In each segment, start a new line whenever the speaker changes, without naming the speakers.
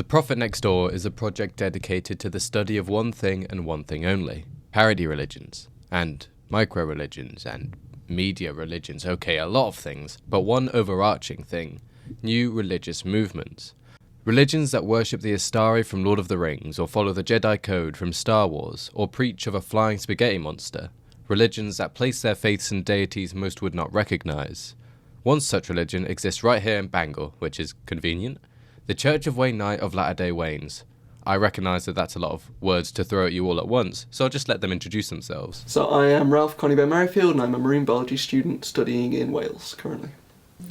The Prophet Next Door is a project dedicated to the study of one thing and one thing only: parody religions, and micro-religions, and media religions. Okay, a lot of things, but one overarching thing: new religious movements. Religions that worship the Astari from Lord of the Rings, or follow the Jedi Code from Star Wars, or preach of a flying spaghetti monster. Religions that place their faiths in deities most would not recognise. One such religion exists right here in Bangor, which is convenient: the Church of Wayne Knight of Latter-day Waynes. I recognise that that's a lot of words to throw at you all at once, so I'll just let them introduce themselves.
So I am Ralph Conybeare Merrifield, and I'm a marine biology student studying in Wales currently.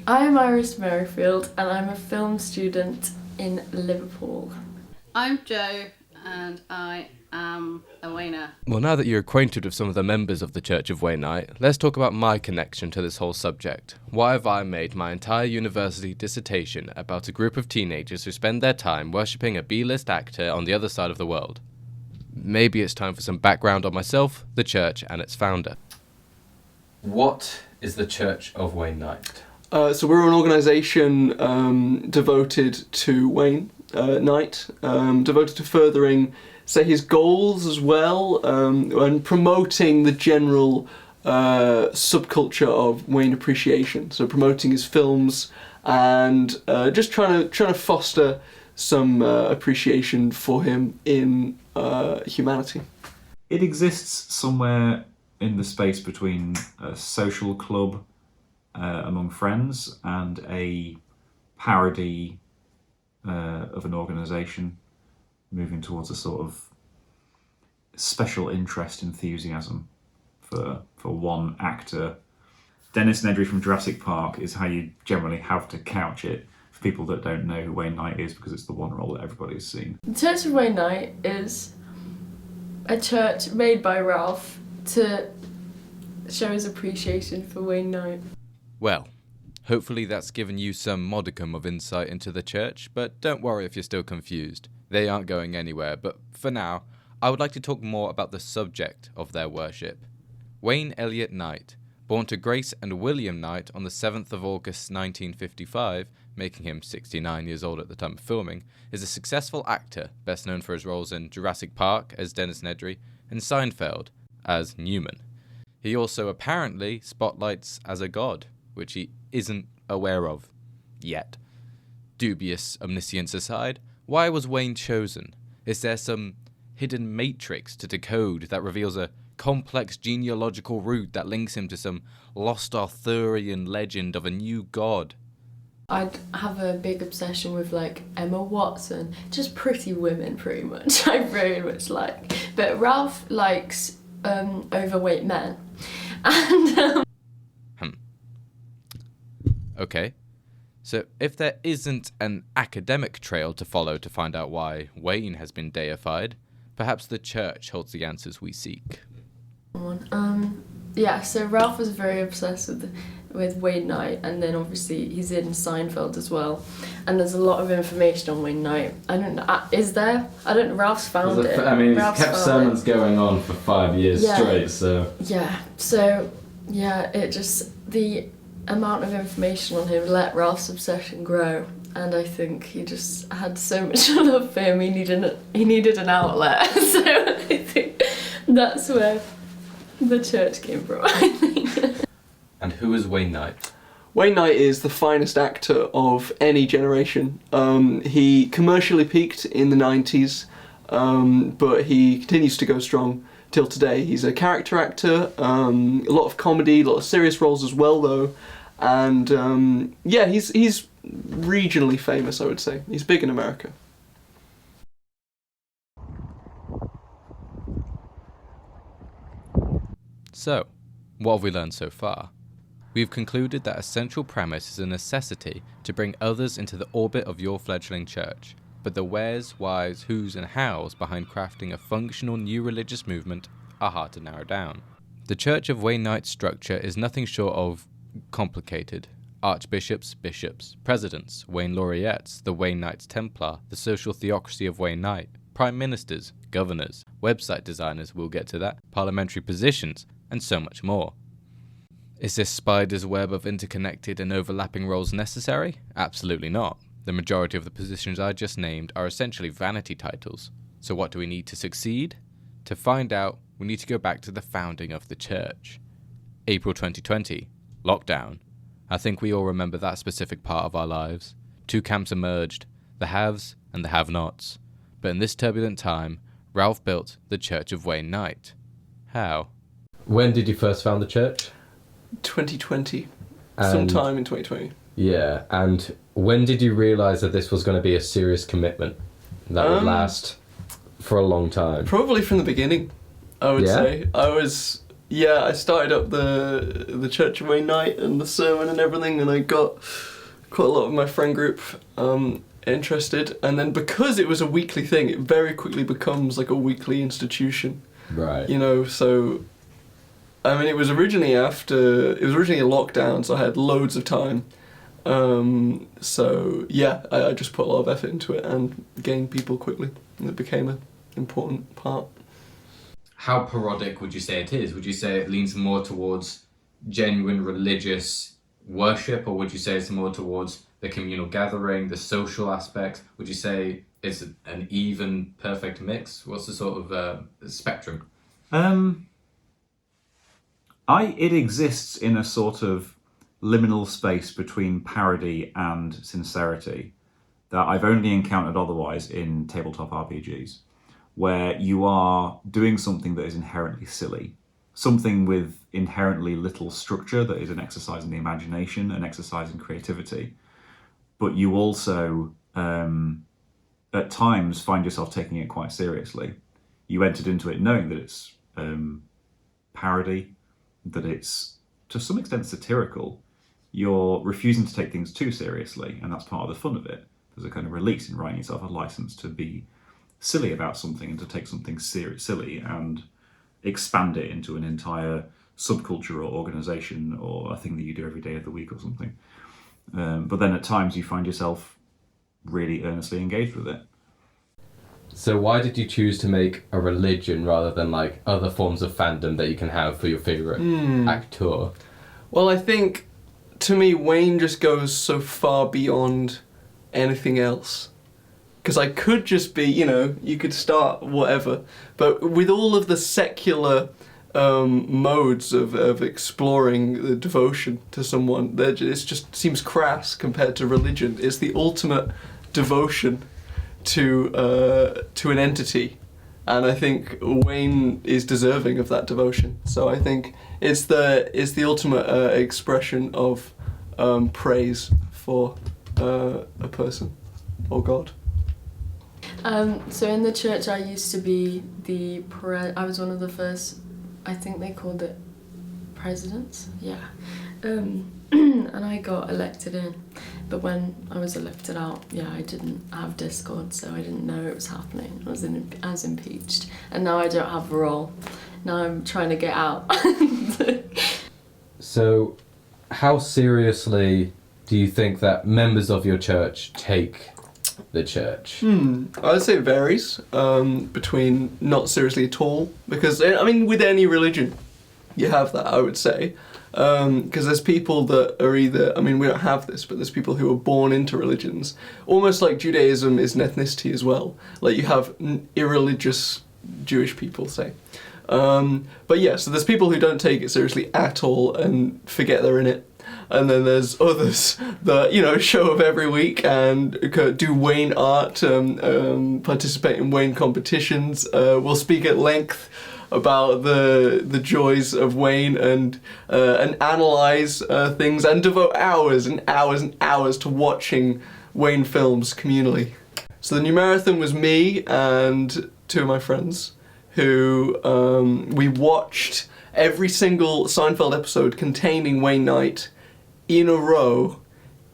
I am Iris Merrifield, and I'm a film student in Liverpool.
I'm Jo, and I am a Wayner.
Well, now that you're acquainted with some of the members of the Church of Wayne Knight, let's talk about my connection to this whole subject. Why have I made my entire university dissertation about a group of teenagers who spend their time worshipping a B-list actor on the other side of the world? Maybe it's time for some background on myself, the church, and its founder. What is the Church of Wayne Knight?
So we're an organisation devoted to Wayne Knight, devoted to furthering, say, his goals as well, and promoting the general subculture of Wayne appreciation. So promoting his films and just trying to foster some appreciation for him in humanity.
It exists somewhere in the space between a social club among friends and a parody of an organisation moving towards a sort of special interest enthusiasm for one actor. Dennis Nedry from Jurassic Park is how you generally have to couch it for people that don't know who Wayne Knight is, because it's the one role that everybody's seen.
The Church of Wayne Knight is a church made by Ralph to show his appreciation for Wayne Knight.
Well, hopefully that's given you some modicum of insight into the church, but don't worry if you're still confused. They aren't going anywhere, but for now, I would like to talk more about the subject of their worship. Wayne Elliott Knight, born to Grace and William Knight on the 7th of August 1955, making him 69 years old at the time of filming, is a successful actor, best known for his roles in Jurassic Park as Dennis Nedry and Seinfeld as Newman. He also apparently spotlights as a god, which he isn't aware of yet. Dubious omniscience aside, why was Wayne chosen? Is there some hidden matrix to decode that reveals a complex genealogical route that links him to some lost Arthurian legend of a new god?
I'd have a big obsession with like Emma Watson, just pretty women pretty much. I very much like. But Ralph likes overweight men. And
Okay, so if there isn't an academic trail to follow to find out why Wayne has been deified, perhaps the church holds the answers we seek.
Yeah, so Ralph was very obsessed with Wayne Knight, and then obviously he's in Seinfeld as well. And there's a lot of information on Wayne Knight. I don't know, is there? I don't know, Ralph's found it.
I mean,
Ralph's
he's kept
found
sermons
it.
going on for 5 years straight, so...
The amount of information on him let Ralph's obsession grow, and I think he just had so much love for him, he needed an outlet. So I think that's where the church came from, I think.
And who is Wayne Knight?
Wayne Knight is the finest actor of any generation. He commercially peaked in the 90s, but he continues to go strong till today. He's a character actor, a lot of comedy, a lot of serious roles as well though, and he's regionally famous, I would say. He's big in America.
So, what have we learned so far? We've concluded that a central premise is a necessity to bring others into the orbit of your fledgling church, but the wheres, whys, whos and hows behind crafting a functional new religious movement are hard to narrow down. The Church of Wayne Knight's structure is nothing short of complicated. Archbishops, bishops, presidents, Wayne laureates, the Wayne Knights Templar, the social theocracy of Wayne Knight, prime ministers, governors, website designers, we'll get to that, parliamentary positions, and so much more. Is this spider's web of interconnected and overlapping roles necessary? Absolutely not. The majority of the positions I just named are essentially vanity titles. So what do we need to succeed? To find out, we need to go back to the founding of the church. April 2020, lockdown. I think we all remember that specific part of our lives. Two camps emerged, the haves and the have-nots. But in this turbulent time, Ralph built the Church of Wayne Knight. How?
When did you first found the church?
2020.
And-
Sometime in 2020.
Yeah, and when did you realise that this was going to be a serious commitment that would last for a long time?
Probably from the beginning, I would
Yeah?
say. I started up the Church of Wayne Knight and the sermon and everything, and I got quite a lot of my friend group interested. And then because it was a weekly thing, it very quickly becomes like a weekly institution.
Right.
You know, so I mean, it was originally a lockdown, so I had loads of time. So yeah, I just put a lot of effort into it and gained people quickly, and it became an important part.
How parodic would you say it is? Would you say it leans more towards genuine religious worship, or would you say it's more towards the communal gathering, the social aspects? Would you say it's an even, perfect mix? What's the sort of spectrum?
It exists in a sort of liminal space between parody and sincerity that I've only encountered otherwise in tabletop RPGs, where you are doing something that is inherently silly, something with inherently little structure that is an exercise in the imagination, an exercise in creativity, but you also at times find yourself taking it quite seriously. You entered into it knowing that it's parody, that it's to some extent satirical. You're refusing to take things too seriously, and that's part of the fun of it. There's a kind of release in writing yourself a license to be silly about something and to take something silly and expand it into an entire subculture or organisation or a thing that you do every day of the week or something. But then at times you find yourself really earnestly engaged with it.
So why did you choose to make a religion rather than like other forms of fandom that you can have for your favourite actor?
Well, I think, to me, Wayne just goes so far beyond anything else. Because I could just be, you could start whatever, but with all of the secular modes of exploring the devotion to someone, it just seems crass compared to religion. It's the ultimate devotion to an entity, and I think Wayne is deserving of that devotion. So I think it's the ultimate expression of praise for a person or God.
So in the church I used to be I was one of the first, I think they called it presidents, yeah. And I got elected in, but when I was elected out, I didn't have Discord, so I didn't know it was happening. I was impeached, and now I don't have a role. Now I'm trying to get out.
So how seriously do you think that members of your church take the church?
I would say it varies between not seriously at all, because I mean with any religion you have that, I would say, because there's people that are either, I mean we don't have this, but there's people who are born into religions, almost like Judaism is an ethnicity as well, like you have irreligious Jewish people, say. But yeah, so there's people who don't take it seriously at all and forget they're in it. And then there's others that, show up every week and do Wayne art, participate in Wayne competitions, will speak at length about the joys of Wayne and analyse things and devote hours and hours and hours to watching Wayne films communally. So the New Marathon was me and two of my friends who we watched every single Seinfeld episode containing Wayne Knight in a row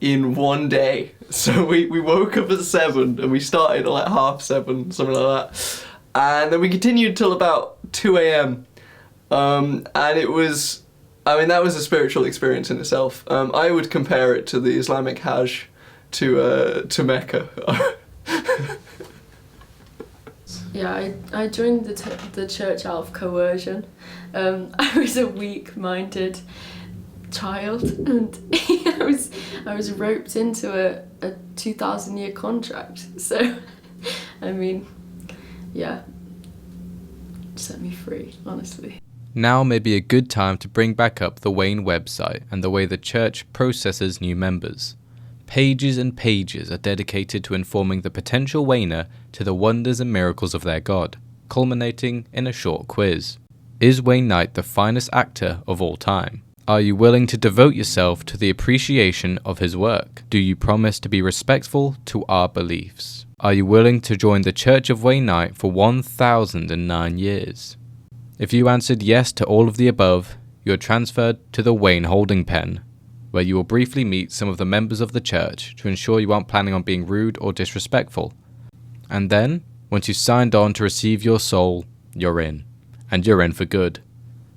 in one day. So we woke up at 7 and we started at like 7:30, something like that. And then we continued till about 2 a.m. And it was, that was a spiritual experience in itself. I would compare it to the Islamic Hajj to Mecca.
Yeah, I joined the church out of coercion. I was a weak-minded child, and I was roped into a 2,000-year contract. So, I mean, yeah, set me free, honestly.
Now may be a good time to bring back up the Wayne website and the way the church processes new members. Pages and pages are dedicated to informing the potential Wayner to the wonders and miracles of their God, culminating in a short quiz. Is Wayne Knight the finest actor of all time? Are you willing to devote yourself to the appreciation of his work? Do you promise to be respectful to our beliefs? Are you willing to join the Church of Wayne Knight for 1,009 years? If you answered yes to all of the above, you are transferred to the Wayne holding pen, where you will briefly meet some of the members of the church to ensure you aren't planning on being rude or disrespectful. And then, once you've signed on to receive your soul, you're in. And you're in for good.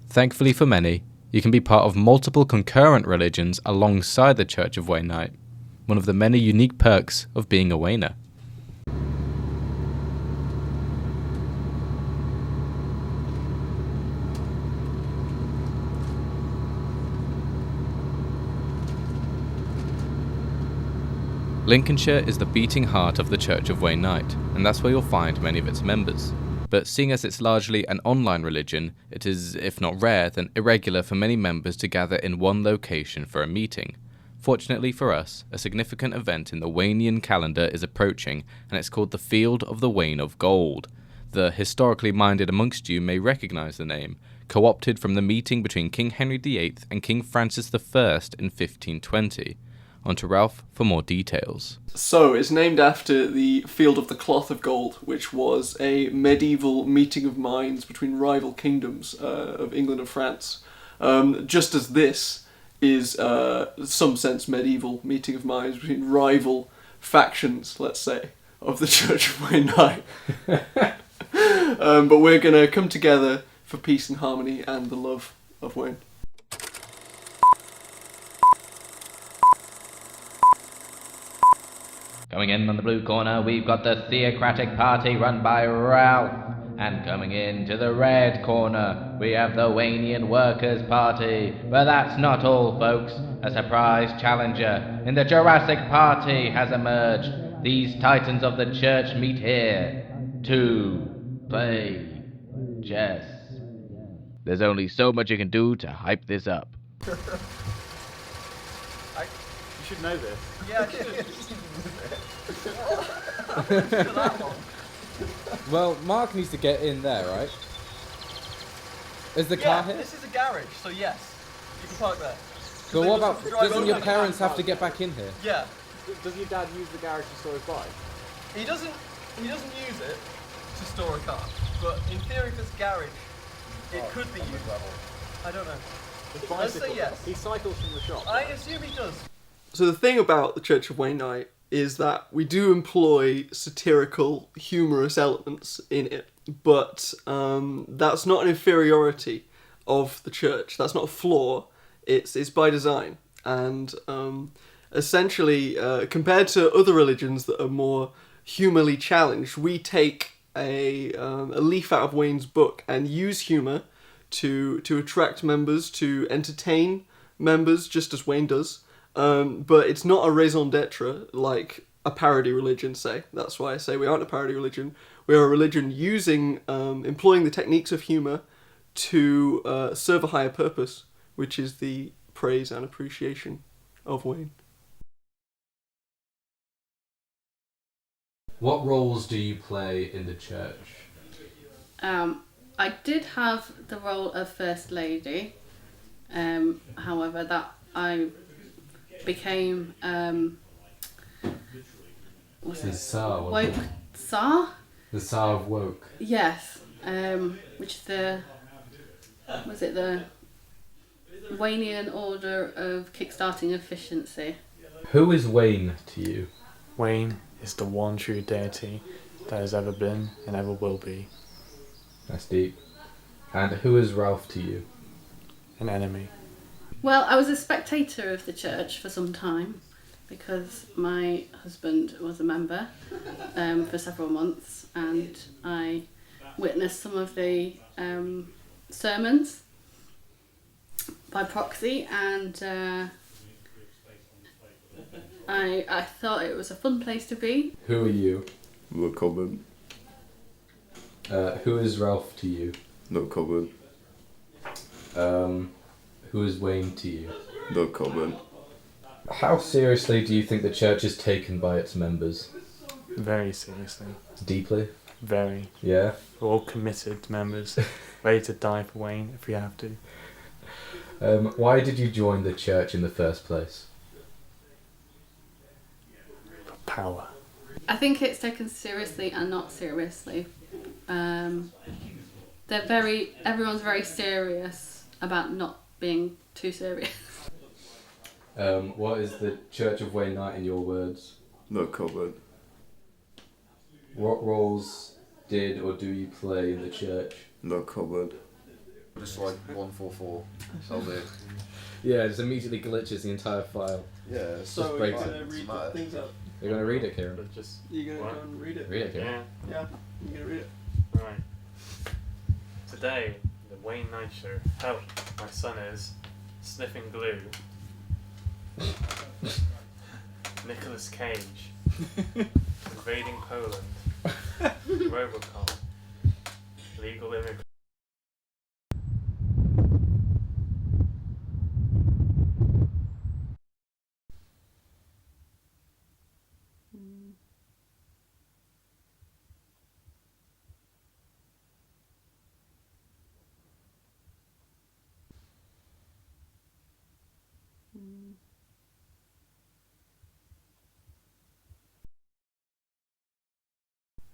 Thankfully for many, you can be part of multiple concurrent religions alongside the Church of Wayne Knight, one of the many unique perks of being a Wayner. Lincolnshire is the beating heart of the Church of Wayne Knight, and that's where you'll find many of its members. But seeing as it's largely an online religion, it is, if not rare, then irregular for many members to gather in one location for a meeting. Fortunately for us, a significant event in the Waynian calendar is approaching, and it's called the Field of the Wain of Gold. The historically minded amongst you may recognise the name, co-opted from the meeting between King Henry VIII and King Francis I in 1520. On to Ralph for more details.
So, it's named after the Field of the Cloth of Gold, which was a medieval meeting of minds between rival kingdoms of England and France. Just as this is, in some sense, medieval meeting of minds between rival factions, let's say, of the Church of Wayne Knight. But we're going to come together for peace and harmony and the love of Wayne.
Coming in on the blue corner, we've got the Theocratic Party run by Ralph. And coming in to the red corner, we have the Waynian Workers' Party. But that's not all, folks. A surprise challenger in the Jurassic Party has emerged. These titans of the church meet here to play chess. There's only so much you can do to hype this up.
You should know this. Yeah, I should.
Well, Mark needs to get in there, right? Is the car here?
This is a garage, so yes, you can park there.
But what about, doesn't your parents have to get back in here?
Yeah.
Does your dad use the garage to store his bike?
He doesn't use it to store a car, but in theory, if it's a garage, it could be used. I don't know. Let's say yes.
He cycles from the shop.
I assume he does.
So the thing about the Church of Wayne Knight is that we do employ satirical, humorous elements in it, but that's not an inferiority of the church. That's not a flaw. It's by design. And essentially, compared to other religions that are more humorly challenged, we take a leaf out of Wayne's book and use humour to attract members, to entertain members, just as Wayne does. But it's not a raison d'etre like a parody religion, say. That's why I say we aren't a parody religion. We are a religion employing the techniques of humour to serve a higher purpose, which is the praise and appreciation of Wayne.
What roles do you play in the church?
I did have the role of First Lady. However, that I became
The Tsar.
Woke Tsar?
The Tsar of Woke.
Yes. Which is the Waynian Order of Kickstarting Efficiency.
Who is Wayne to you?
Wayne is the one true deity that has ever been and ever will be.
That's deep. And who is Ralph to you?
An enemy.
Well, I was a spectator of the church for some time because my husband was a member for several months, and I witnessed some of the sermons. by proxy, and I thought it was a fun place to be.
Who are you?
No comment.
Who is Ralph to you?
No comment.
Who is Wayne to you?
No comment.
How seriously do you think the church is taken by its members?
Very seriously.
Deeply?
Very.
Yeah?
We're all committed members, ready to die for Wayne if we have to.
Why did you join the church in the first place?
For power.
I think it's taken seriously and not seriously. Everyone's very serious about not being too serious.
What is the Church of Wayne Knight in your words?
No comment.
What roles did or do you play in the church?
No comment.
Just like 144. That'll do.
Yeah, it just immediately glitches the entire file.
Yeah, it's
So
breaks
you're
it.
going to read
Matter.
things up.
You're going to read it, Kieran?
But just
You're going to
what?
go and read it.
Read it, Kieran.
Yeah.
Yeah, you're going to read it.
Right. Today, the Wayne Knight Show. Help, my son is sniffing glue. Nicolas Cage. Invading Poland. Robocop. Legal immigrant.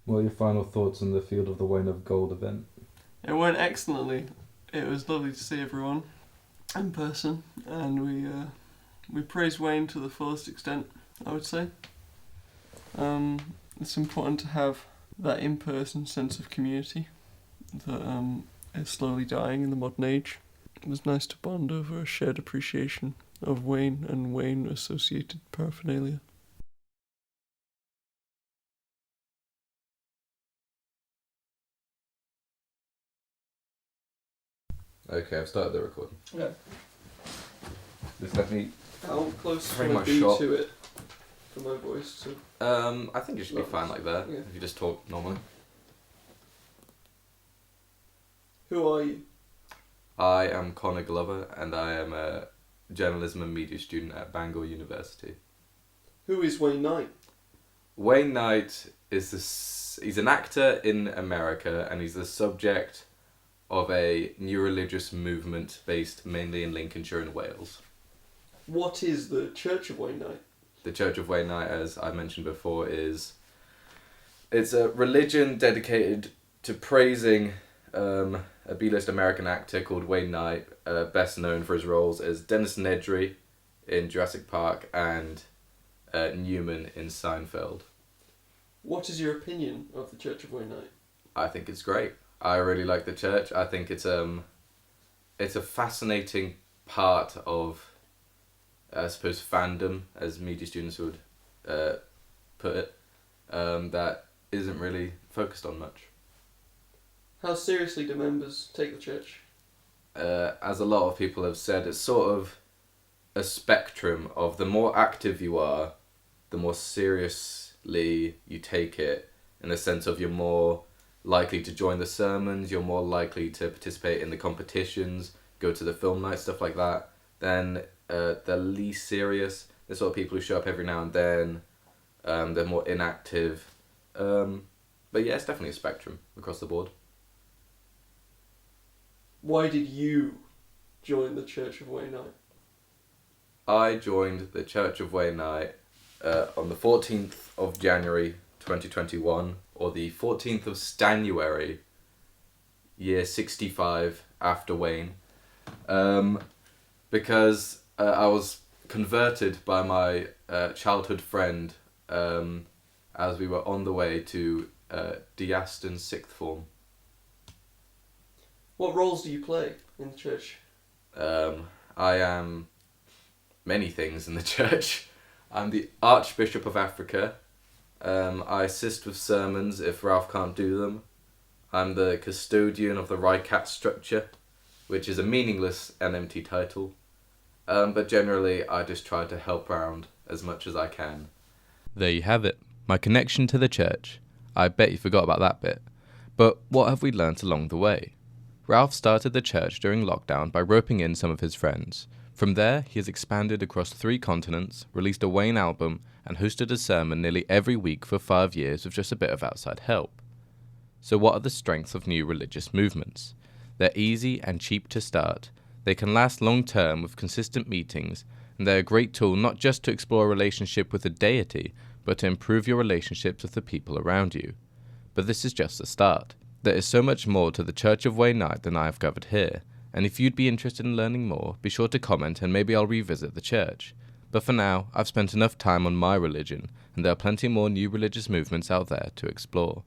What are your final thoughts on the Field of the Wayne of Gold event?
It went excellently. It was lovely to see everyone in person, and we praised Wayne to the fullest extent, I would say. It's important to have that in-person sense of community that is slowly dying in the modern age. It was nice to bond over a shared appreciation of Wayne and Wayne-associated paraphernalia.
Okay, I've started the recording.
Yeah.
Just let me...
How close
Very
can I
much
be
shot.
to it for my voice to...
I think you should be fine like that,
Yeah.
if you just talk normally.
Who are you?
I am Connor Glover, and I am a journalism and media student at Bangor University.
Who is Wayne Knight?
Wayne Knight is he's an actor in America, and he's the subject of a new religious movement based mainly in Lincolnshire and Wales.
What is the Church of Wayne Knight?
The Church of Wayne Knight, as I mentioned before, it's a religion dedicated to praising a B-list American actor called Wayne Knight, best known for his roles as Dennis Nedry in Jurassic Park and Newman in Seinfeld.
What is your opinion of the Church of Wayne Knight?
I think it's great. I really like the church. I think it's a fascinating part of, I suppose, fandom, as media students would put it, that isn't really focused on much.
How seriously do members take the church?
As a lot of people have said, it's sort of a spectrum of the more active you are, the more seriously you take it, in the sense of you're more likely to join the sermons, you're more likely to participate in the competitions, go to the film night, stuff like that. Then the least serious, the sort of people who show up every now and then, they're more inactive. But yeah, it's definitely a spectrum across the board.
Why did you join the Church of Wayne Knight?
I joined the Church of Wayne Knight on the 14th of January 2021, or the 14th of Stanuary, year 65 after Wayne, because I was converted by my childhood friend as we were on the way to Deaston sixth form.
What roles do you play in the church?
I am many things in the church. I'm the Archbishop of Africa. I assist with sermons if Ralph can't do them. I'm the custodian of the Rycat structure. which is a meaningless and empty title. But generally, I just try to help around as much as I can. There you have it, my connection to the church. I bet you forgot about that bit. But what have we learnt along the way? Ralph started the church during lockdown by roping in some of his friends. From there, he has expanded across 3 continents, released a Wayne album, and hosted a sermon nearly every week for 5 years with just a bit of outside help. So what are the strengths of new religious movements? They're easy and cheap to start. They can last long term with consistent meetings, and they're a great tool not just to explore a relationship with a deity, but to improve your relationships with the people around you. But this is just the start. There is so much more to the Church of Wayne Knight than I have covered here, and if you'd be interested in learning more, be sure to comment and maybe I'll revisit the church. But for now, I've spent enough time on my religion, and there are plenty more new religious movements out there to explore.